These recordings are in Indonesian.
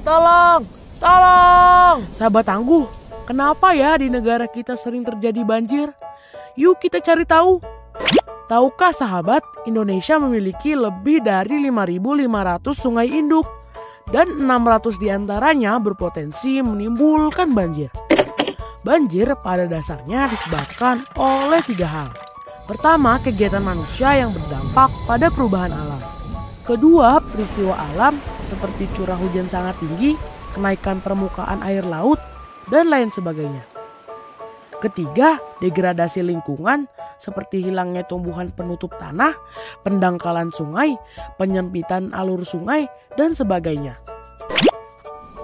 Tolong! Tolong! Sahabat tangguh, kenapa ya di negara kita sering terjadi banjir? Yuk kita cari tahu. Tahukah sahabat, Indonesia memiliki lebih dari 5.500 sungai induk dan 600 diantaranya berpotensi menimbulkan banjir. Banjir pada dasarnya disebabkan oleh 3 hal. Pertama, kegiatan manusia yang berdampak pada perubahan alam. Kedua, peristiwa alam seperti curah hujan sangat tinggi, kenaikan permukaan air laut, dan lain sebagainya. Ketiga, degradasi lingkungan seperti hilangnya tumbuhan penutup tanah, pendangkalan sungai, penyempitan alur sungai, dan sebagainya.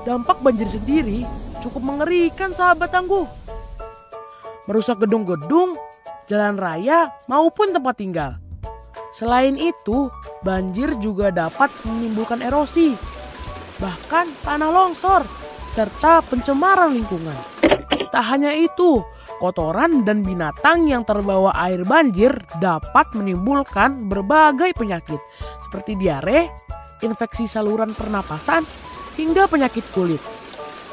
Dampak banjir sendiri cukup mengerikan sahabat tangguh. Merusak gedung-gedung, jalan raya, maupun tempat tinggal. Selain itu, banjir juga dapat menimbulkan erosi, bahkan tanah longsor, serta pencemaran lingkungan. Tak hanya itu, kotoran dan binatang yang terbawa air banjir dapat menimbulkan berbagai penyakit seperti diare, infeksi saluran pernapasan, hingga penyakit kulit.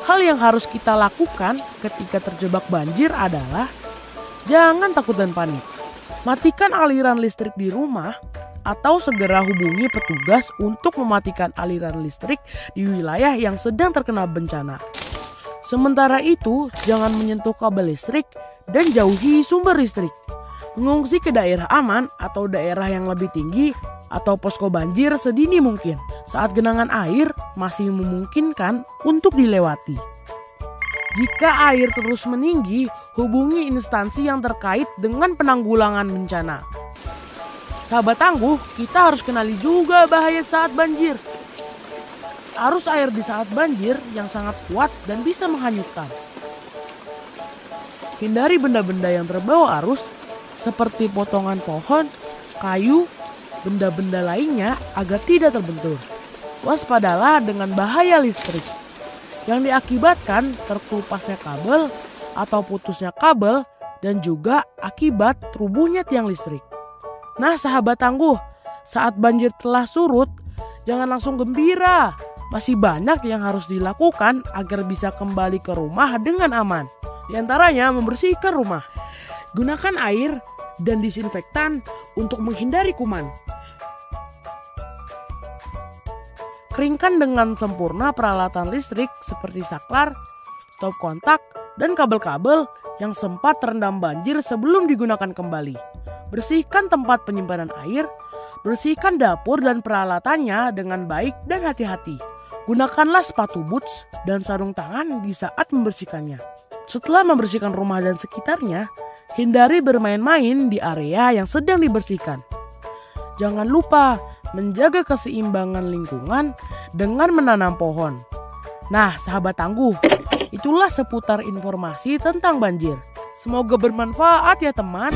Hal yang harus kita lakukan ketika terjebak banjir adalah jangan takut dan panik. Matikan aliran listrik di rumah atau segera hubungi petugas untuk mematikan aliran listrik di wilayah yang sedang terkena bencana. Sementara itu, jangan menyentuh kabel listrik dan jauhi sumber listrik. Mengungsi ke daerah aman atau daerah yang lebih tinggi atau posko banjir sedini mungkin saat genangan air masih memungkinkan untuk dilewati. Jika air terus meninggi, hubungi instansi yang terkait dengan penanggulangan bencana. Sahabat tangguh, kita harus kenali juga bahaya saat banjir. Arus air di saat banjir yang sangat kuat dan bisa menghanyutkan. Hindari benda-benda yang terbawa arus seperti potongan pohon, kayu, benda-benda lainnya agar tidak terbentur. Waspadalah dengan bahaya listrik yang diakibatkan terkelupasnya kabel atau putusnya kabel dan juga akibat rubuhnya tiang listrik. Nah sahabat tangguh, saat banjir telah surut, jangan langsung gembira. Masih banyak yang harus dilakukan agar bisa kembali ke rumah dengan aman. Di antaranya membersihkan rumah. Gunakan air dan disinfektan untuk menghindari kuman. Keringkan dengan sempurna peralatan listrik seperti saklar, stop kontak, dan kabel-kabel yang sempat terendam banjir sebelum digunakan kembali. Bersihkan tempat penyimpanan air, bersihkan dapur dan peralatannya dengan baik dan hati-hati. Gunakanlah sepatu boots dan sarung tangan di saat membersihkannya. Setelah membersihkan rumah dan sekitarnya, hindari bermain-main di area yang sedang dibersihkan. Jangan lupa menjaga keseimbangan lingkungan dengan menanam pohon. Nah, sahabat tangguh, itulah seputar informasi tentang banjir. Semoga bermanfaat ya teman.